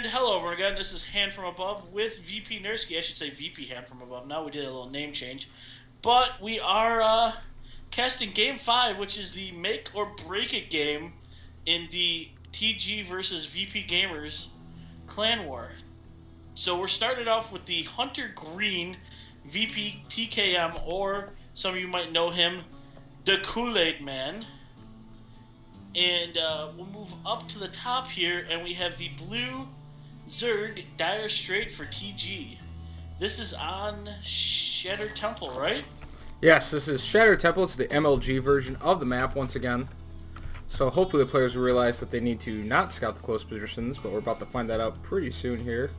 hello everyone again. This is Hand from Above with VPnerski. I should say VP Hand from Above. Now we did a little name change, but we are casting Game 5, which is the make or break it game in the TG versus VP Gamers clan war. So we're started off with the Hunter Green VP TKM, or some of you might know him, the Kool-Aid Man. And we'll move up to the top here, and we have the blue Zerg Dire Strait for TG. This is on Shattered Temple, right? Yes, this is Shattered Temple. It's the MLG version of the map once again. So hopefully the players will realize that they need to not scout the close positions, but we're about to find that out pretty soon here.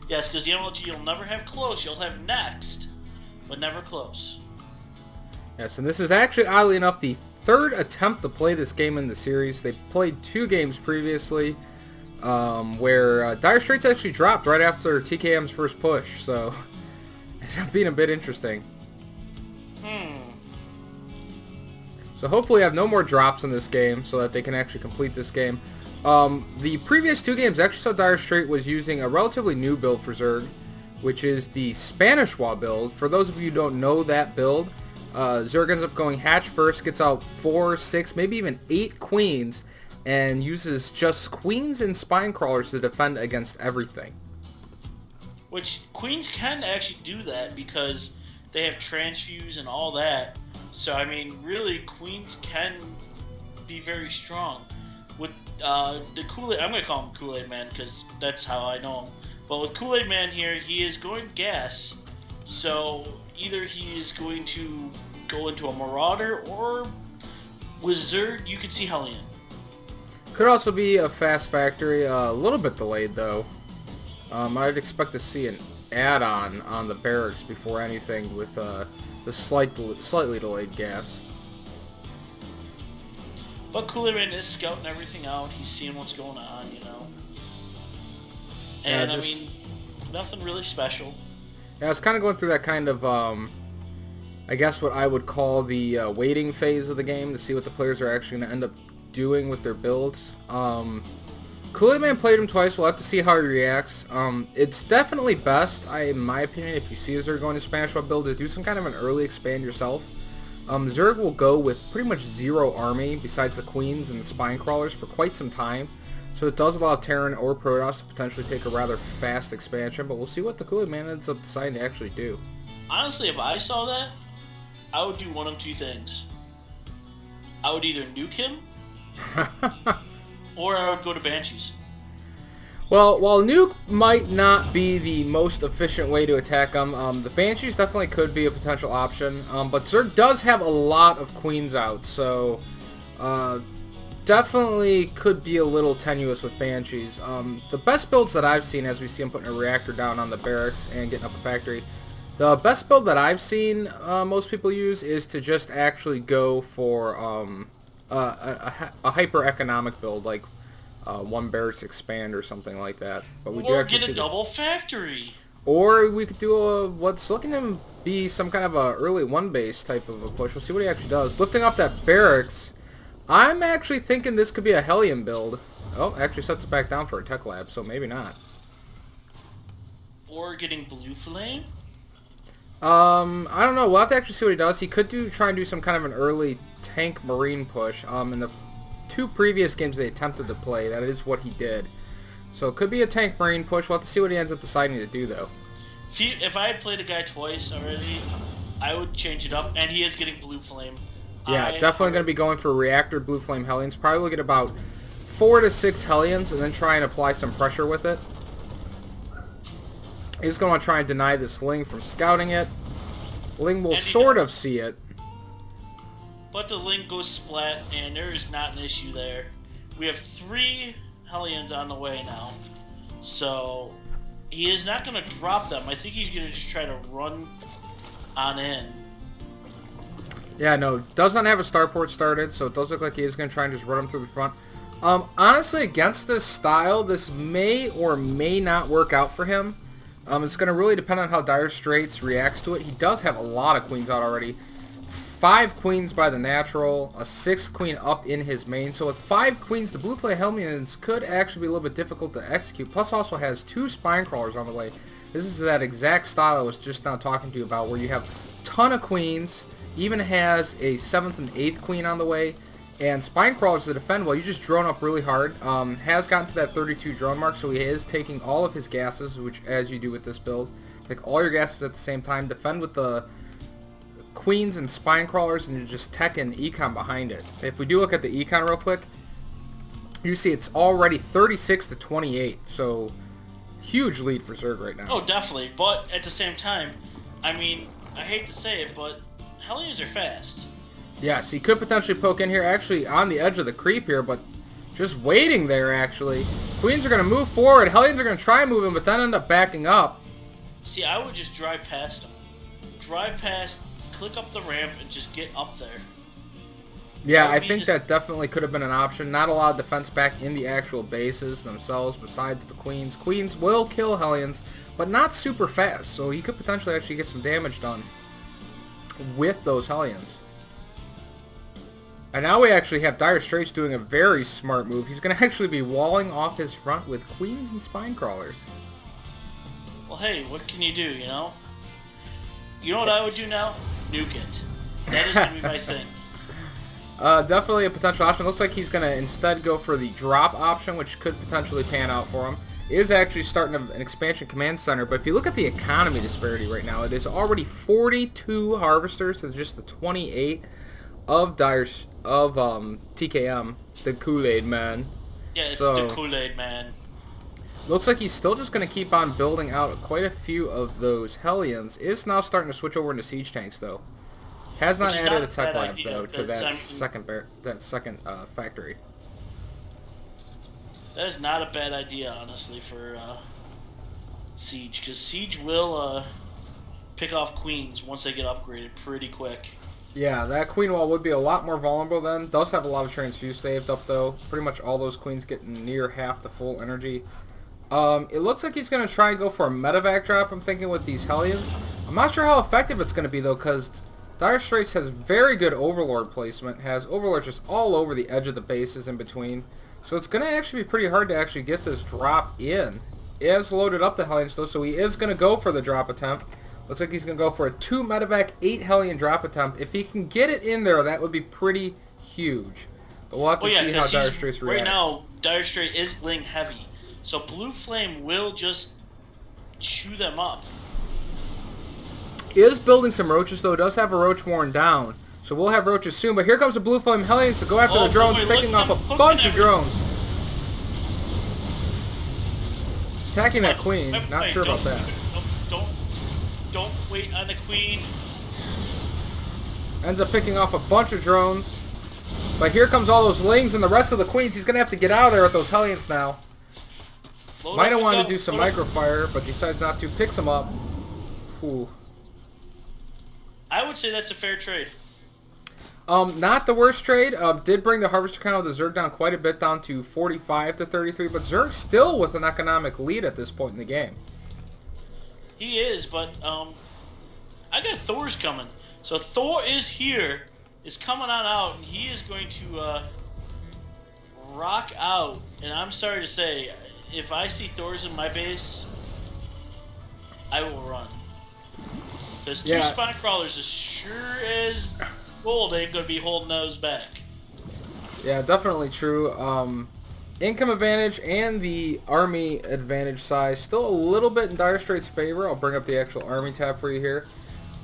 Yes, because the MLG you'll never have close. You'll have next, but never close. Yes, and this is actually, oddly enough, the third attempt to play this game in the series. They played 2 games previously, where Dire Straits actually dropped right after TKM's first push, so it ended up being a bit interesting. So hopefully I have no more drops in this game so that they can actually complete this game. The previous 2 games actually saw Dire Strait was using a relatively new build for Zerg, which is the Spanish Wall build. For those of you who don't know that build, Zerg ends up going hatch first, gets out 4, 6, maybe even 8 queens, and uses just queens and spine crawlers to defend against everything. Which, queens can actually do that because they have transfuse and all that. So, I mean, really, queens can be very strong. With the Kool-Aid, I'm going to call him Kool-Aid Man because that's how I know him. But with Kool-Aid Man here, he is going gas. So, either he's going to go into a Marauder, or with Zerg, you could see Hellion. Could also be a Fast Factory, a little bit delayed though. I'd expect to see an add-on on the barracks before anything with the slightly delayed gas. But Kool-Aid Man is scouting everything out. He's seeing what's going on, you know. And, I mean, nothing really special. Yeah, I was kind of going through that kind of, I guess what I would call the waiting phase of the game to see what the players are actually going to end up doing with their builds. Kool-Aid Man played him twice. We'll have to see how he reacts. It's definitely best, in my opinion, if you see a Zerg going to Spanish Wall build, to do some kind of an early expand yourself. Zerg will go with pretty much 0 army besides the queens and the spine crawlers for quite some time. So it does allow Terran or Protoss to potentially take a rather fast expansion, but we'll see what the Kool-Aid Man ends up deciding to actually do. Honestly, if I saw that, I would do one of 2 things. I would either nuke him, or I would go to Banshees. Well, while nuke might not be the most efficient way to attack them, the Banshees definitely could be a potential option. But Zerg does have a lot of queens out, so definitely could be a little tenuous with Banshees. The best builds that I've seen, as we see him putting a reactor down on the barracks and getting up a factory, the best build that I've seen most people use is to just actually go for a hyper-economic build, like 1 barracks expand or something like that. But we or get a double factory. Or we could do what's looking to be some kind of a early 1 base type of a push. We'll see what he actually does. Lifting up that barracks, I'm actually thinking this could be a Hellion build. Oh, actually sets it back down for a tech lab, so maybe not. Or getting blue flame. I don't know. We'll have to actually see what he does. He could try and do some kind of an early tank marine push. In the 2 previous games they attempted to play, that is what he did. So it could be a tank marine push. We'll have to see what he ends up deciding to do, though. If I had played a guy twice already, I would change it up. And he is getting blue flame. Yeah, definitely going to be going for reactor blue flame Hellions. Probably look at about 4 to 6 Hellions and then try and apply some pressure with it. He's going to want to try and deny this Ling from scouting it. Ling will sort of see it. But the Ling goes splat, and there is not an issue there. We have 3 Hellions on the way now. So, he is not going to drop them. I think he's going to just try to run on in. Yeah, no, does not have a starport started, so it does look like he is going to try and just run them through the front. Honestly, against this style, this may or may not work out for him. It's going to really depend on how Dire Straits reacts to it. He does have a lot of queens out already. 5 queens by the natural, a 6th queen up in his main. So with 5 queens, the Blue Flame Hellions could actually be a little bit difficult to execute. Plus also has 2 spine crawlers on the way. This is that exact style I was just now talking to you about, where you have a ton of queens, even has a 7th and 8th queen on the way, and spine crawlers to defend well. You just drone up really hard. Has gotten to that 32 drone mark, so he is taking all of his gases, which as you do with this build, take all your gases at the same time, defend with the queens and spine crawlers, and you just tech and econ behind it. If we do look at the econ real quick, you see it's already 36 to 28, so huge lead for Zerg right now. Oh, definitely, but at the same time, I mean, I hate to say it, but Hellions are fast. Yes, he could potentially poke in here, actually on the edge of the creep here, but just waiting there, actually. Queens are going to move forward, Hellions are going to try and move him, but then end up backing up. See, I would just drive past him. Drive past, click up the ramp, and just get up there. Yeah, I think that definitely could have been an option. Not a lot of defense back in the actual bases themselves besides the queens. Queens will kill Hellions, but not super fast, so he could potentially actually get some damage done with those Hellions. And now we actually have Dire Straits doing a very smart move. He's going to actually be walling off his front with queens and spine crawlers. Well, hey, what can you do, you know? You know what I would do now? Nuke it. That is going to be my thing. Definitely a potential option. Looks like he's going to instead go for the drop option, which could potentially pan out for him. Is actually starting an expansion command center, but if you look at the economy disparity right now, it is already 42 harvesters to just the 28 of TKM, the Kool-Aid Man. Yeah, it's the Kool-Aid Man. Looks like he's still just going to keep on building out quite a few of those Hellions. Is now starting to switch over into siege tanks, though. Has not added a tech lab, though, to that second factory. That is not a bad idea, honestly, for Siege, because Siege will pick off queens once they get upgraded pretty quick. Yeah, that queen wall would be a lot more vulnerable then. Does have a lot of transfuse saved up, though. Pretty much all those queens getting near half the full energy. It looks like he's going to try and go for a medevac drop, I'm thinking, with these Hellions. I'm not sure how effective it's going to be, though, because Dire Straits has very good Overlord placement. Has Overlord just all over the edge of the bases in between. So it's going to actually be pretty hard to actually get this drop in. He has loaded up the Hellions, though, so he is going to go for the drop attempt. Looks like he's going to go for a 2 medevac, 8 Hellion drop attempt. If he can get it in there, that would be pretty huge. But we'll have to see how Dire Straits reacts. Right now, Dire Straits is Ling heavy. So Blue Flame will just chew them up. He is building some roaches, though. Does have a roach worn down. So we'll have roaches soon. But here comes the Blue Flame Hellions to go after the drones, picking off a bunch of drones. Attacking that queen. Not sure about that. Don't wait on the queen. Ends up picking off a bunch of drones. But here comes all those lings and the rest of the queens. He's going to have to get out of there with those Hellions now. Might have wanted to do some microfire, but decides not to. Picks him up. Ooh. I would say that's a fair trade. Not the worst trade. Did bring the harvester count of the Zerg down quite a bit, down to 45 to 33. But Zerg still with an economic lead at this point in the game. He is, but I got Thor's coming. So Thor is here, is coming on out, and he is going to rock out. And I'm sorry to say, if I see Thor's in my base, I will run. Because 2 spine crawlers, as sure as gold, ain't going to be holding those back. Yeah, definitely true. Income advantage and the army advantage size still a little bit in Dire Straits' favor. I'll bring up the actual army tab for you here.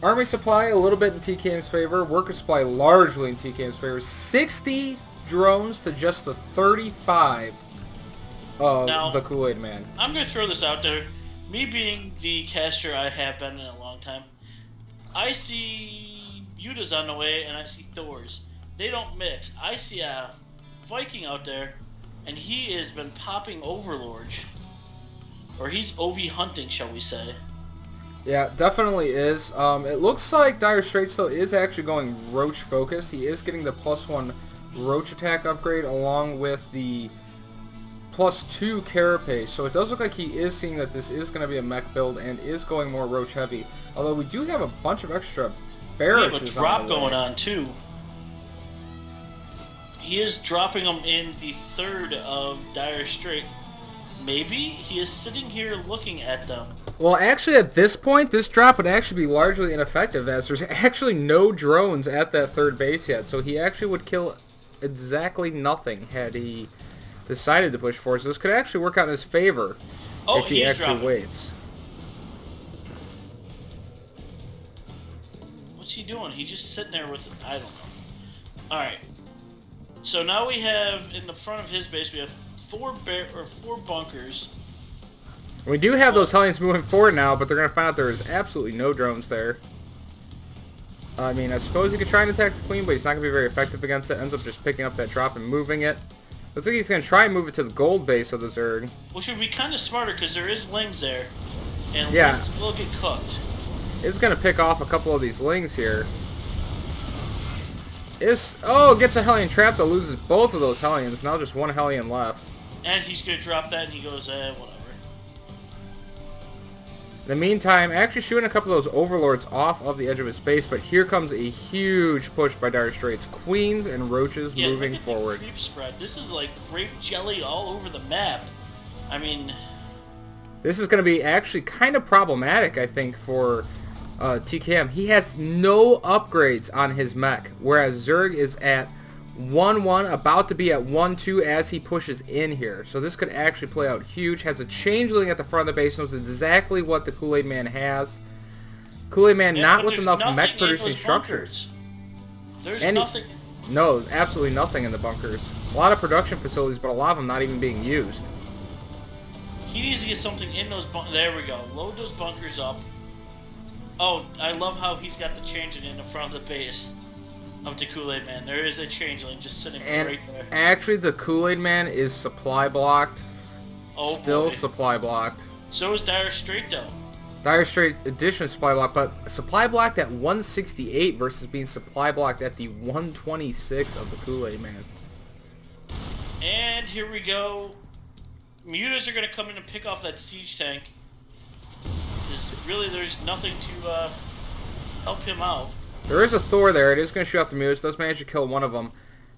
Army supply a little bit in TKM's favor. Worker supply largely in TKM's favor. 60 drones to just the 35 of the Kool-Aid Man. I'm going to throw this out there. Me being the caster I have been in a long time, I see Yuta's on the way and I see Thor's. They don't mix. I see a Viking out there and he has been popping Overlords. Or he's OV hunting, shall we say. Yeah, definitely is. It looks like Dire Straits, though, is actually going Roach focused. He is getting the +1 Roach attack upgrade along with the +2 Carapace. So it does look like he is seeing that this is going to be a mech build and is going more Roach heavy. Although we do have a bunch of extra barracks We have a is drop on the way. going on, too. He is dropping them in the third of Dire Strait. Maybe he is sitting here looking at them. Well, actually, at this point, this drop would actually be largely ineffective, as there's actually no drones at that third base yet. So he actually would kill exactly nothing had he decided to push forward. So this could actually work out in his favor if he actually dropping. waits. What's he doing? He's just sitting there with... I don't know. Alright. So now we have, in the front of his base, we have four bunkers. We do have those Hellions moving forward now, but they're going to find out there is absolutely no drones there. I mean, I suppose he could try and attack the Queen, but he's not going to be very effective against it. Ends up just picking up that drop and moving it. Looks like he's going to try and move it to the gold base of the Zerg. Which would be kind of smarter, because there is Lings there. And Yeah. Lings will get cooked. It's going to pick off a couple of these Lings here. Oh, gets a Hellion trap that loses both of those Hellions. Now just one Hellion left. And he's going to drop that, and he goes, whatever. In the meantime, actually shooting a couple of those Overlords off of the edge of his space, but here comes a huge push by Dire Straits. Queens and Roaches moving look at forward. The creep spread. This is like grape jelly all over the map. I mean... This is going to be actually kind of problematic, I think, for TKM. He has no upgrades on his mech, whereas Zerg is at 1-1, about to be at 1-2 as he pushes in here. So this could actually play out huge. Has a Changeling at the front of the base, knows exactly what the Kool-Aid Man has. Kool-Aid Man not with enough mech producing structures. There's nothing. No, absolutely nothing in the bunkers. A lot of production facilities, but a lot of them not even being used. He needs to get something in those bunkers. There we go. Load those bunkers up. Oh, I love how he's got the Changeling in the front of the base of the Kool-Aid Man. There is a Changeling just sitting right there. Actually, the Kool-Aid Man is supply blocked. Oh, Still boy. supply blocked. So is Dire Strait, though. Dire Strait addition supply blocked, but supply blocked at 168 versus being supply blocked at the 126 of the Kool-Aid Man. And here we go. Mutas are going to come in and pick off that siege tank. Because really there's nothing to help him out. There is a Thor there. It is going to shoot out the Mutas. Does manage to kill one of them.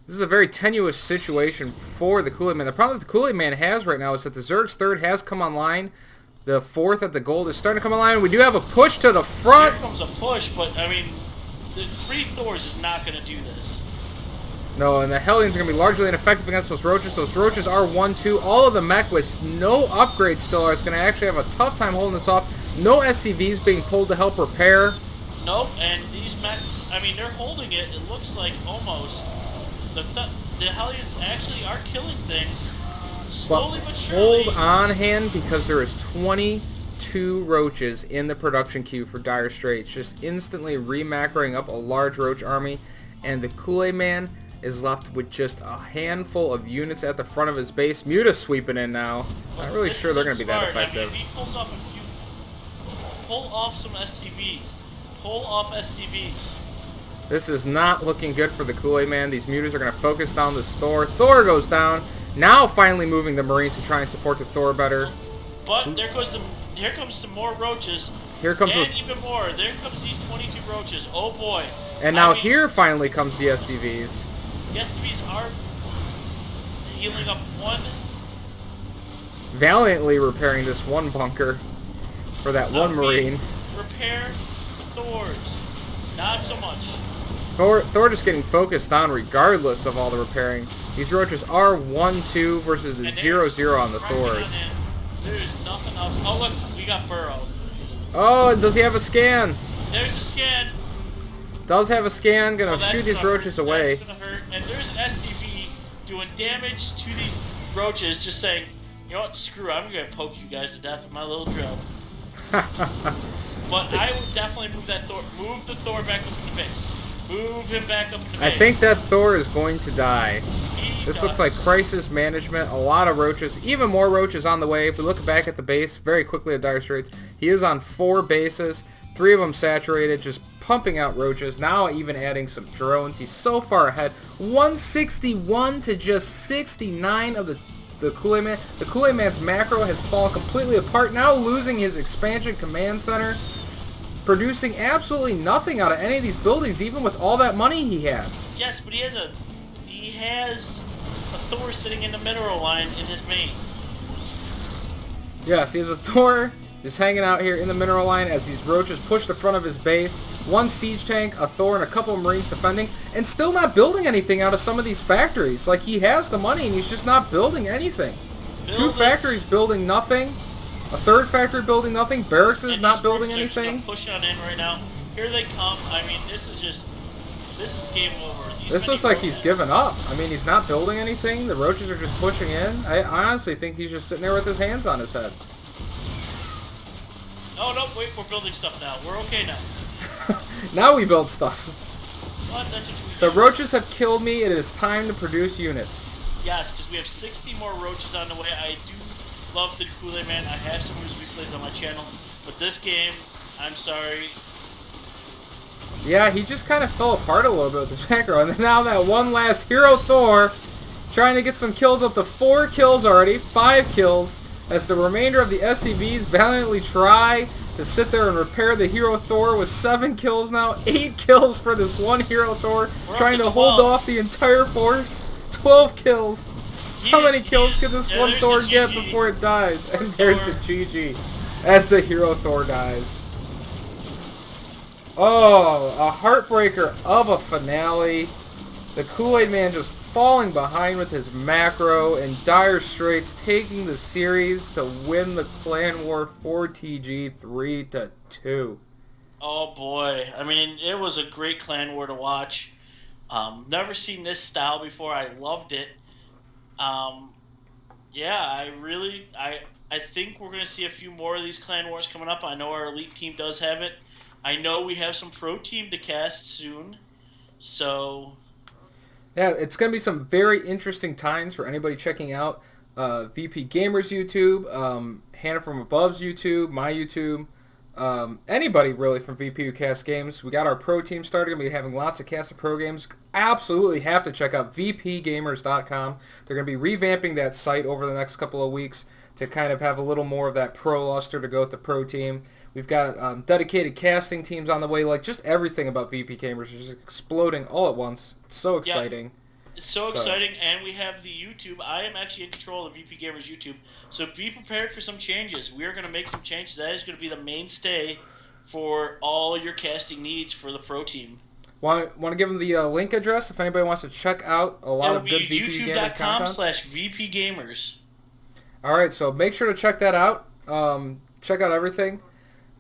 This is a very tenuous situation for the Kool-Aid Man. The problem that the Kool-Aid Man has right now is that the Zerg's third has come online. The fourth at the gold is starting to come online. We do have a push to the front. Here comes a push, but I mean, the 3 Thors is not going to do this. No, and the Hellions are going to be largely ineffective against those Roaches. Those Roaches are 1-2. All of the mech with no upgrades still is going to actually have a tough time holding this off. No SCVs being pulled to help repair. Nope, and these mechs, I mean, they're holding it. It looks like almost. The Hellions actually are killing things. Slowly but surely. Hold on, hand, because there is 22 Roaches in the production queue for Dire Straits. Just instantly remacroing up a large Roach army. And the Kool-Aid Man is left with just a handful of units at the front of his base. Muta sweeping in now. Not really sure they're going to be that effective. I mean, if he pulls off a few... Pull off some SCVs. Pull off SCVs. This is not looking good for the Kool-Aid Man. These Mutas are going to focus down this Thor. Thor goes down. Now finally moving the Marines to try and support the Thor better. But there comes some more Roaches. Here comes and those... even more. There comes these 22 Roaches. Oh boy. And now here finally comes the SCVs. The SCVs are healing up one. Valiantly repairing this one bunker for that one Marine. Repair the Thors. Not so much. Thor just getting focused on regardless of all the repairing. These Roaches are 1-2 versus the 0-0 on the Thors. There's nothing else. Oh look, we got Burrow. Oh, does he have a scan? There's a scan. Does have a scan. Gonna shoot these Roaches away. That's gonna hurt. And there's an SCV doing damage to these Roaches, just saying, you know what, screw it, I'm gonna poke you guys to death with my little drill. But I would definitely move that Thor. Move the Thor back up in the base. Move him back up in the base. I think that Thor is going to die. This looks like does. crisis management. A lot of Roaches. Even more Roaches on the way. If we look back at the base very quickly at Dire Straits, he is on 4 bases. 3 of them saturated, just pumping out Roaches. Now even adding some drones. He's so far ahead. 161 to just 69 of the Kool-Aid Man. The Kool-Aid Man's macro has fallen completely apart. Now losing his expansion command center. producing absolutely nothing out of any of these buildings, even with all that money he has. Yes, but he has a Thor sitting in the mineral line in his main. Yes, he has a Thor just hanging out here in the mineral line as these roaches push the front of his base. One siege tank, a Thor, and a couple of Marines defending, and still not building anything out of some of these factories. Like, he has the money, and he's just not building anything. Two factories building nothing. A third factory building nothing. Barracks is not building anything. Push on in right now. Here they come. I mean, this is game over. This looks like he's given up. I mean, he's not building anything. The roaches are just pushing in. I honestly think he's just sitting there with his hands on his head. Oh, no, wait, we're building stuff now. We're okay now. Now we build stuff. What? That's what we do. The roaches have killed me. It is time to produce units. Yes, because we have 60 more roaches on the way. I do love the Kool-Aid Man. I have some of his replays on my channel. But this game, I'm sorry. Yeah, he just kind of fell apart a little bit with his macro. And now that one last hero Thor trying to get some kills, up to 4 kills already. 5 kills. As the remainder of the SCVs valiantly try to sit there and repair the hero Thor with 7 kills now. 8 kills for this one hero Thor, trying to hold off the entire force. 12 kills. How many kills can this one Thor get before it dies? And there's the GG as the hero Thor dies. Oh, a heartbreaker of a finale. The Kool-Aid Man just falling behind with his macro, and Dire Straits taking the series to win the Clan War 4TG 3-2. Oh boy, I mean, it was a great Clan War to watch. Never seen this style before. I loved it. Yeah, I think we're gonna see a few more of these Clan Wars coming up. I know our elite team does have it. I know we have some pro team to cast soon, so. Yeah, it's going to be some very interesting times for anybody checking out VPgamers YouTube, VPnerskiandVPHandfromabov's YouTube, my YouTube, anybody really from VP who casts games. We got our pro team started. Going to be having lots of cast of pro games. Absolutely have to check out vpgamers.com. They're going to be revamping that site over the next couple of weeks to kind of have a little more of that pro luster to go with the pro team. We've got dedicated casting teams on the way. Like, just everything about VP Gamers is just exploding all at once. It's so exciting. Yeah, it's so exciting, and we have the YouTube. I am actually in control of VP Gamers YouTube, so be prepared for some changes. We are going to make some changes. That is going to be the mainstay for all your casting needs for the pro team. Want to give them the link address if anybody wants to check out a lot of good VP Gamers content? youtube.com/VPgamers. All right, so make sure to check that out. Check out everything.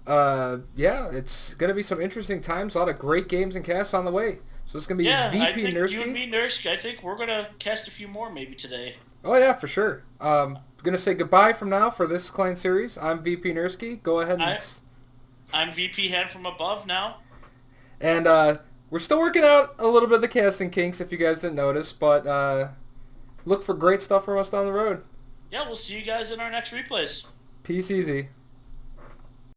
Yeah, it's going to be some interesting times. A lot of great games and casts on the way. So it's going to be VPnerski. You and me, Nerski, I think we're going to cast a few more maybe today. Oh, yeah, for sure. Going to say goodbye from now for this Clan series. I'm VPnerski. Go ahead and... I'm VPHandfromabov now. And we're still working out a little bit of the casting kinks, if you guys didn't notice. But look for great stuff from us down the road. Yeah, we'll see you guys in our next replays. Peace easy.